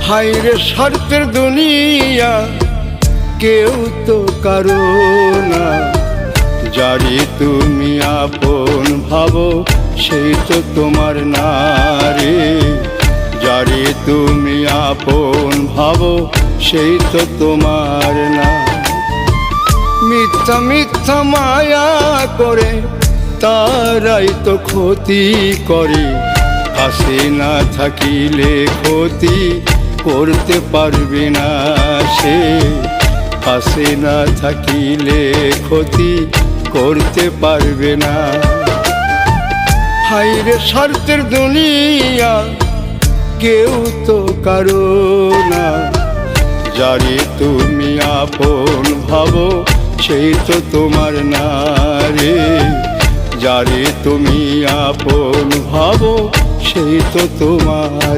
হায়রে স্বার্থের দুনিয়া, কেউ তো কারো না। যারে তুমি আপন ভাবো সেই তো তোমার না রে। যারে তুমি আপন ভাবো সেই তো তোমার না। মিথ্যা মিথ্যা মায়া করে তারাই তো ক্ষতি করে। পাশে না থাকিলে ক্ষতি করতে পারবে না সে। পাশে না থাকিলে ক্ষতি করতে পারবে না। হায়রে স্বার্থের দুনিয়া, কেউ তো কারো না। যারে তুমি আপন ভাবো সেই তো তোমার না রে। যারে তুমি আপন ভাবো সেই তো তোমার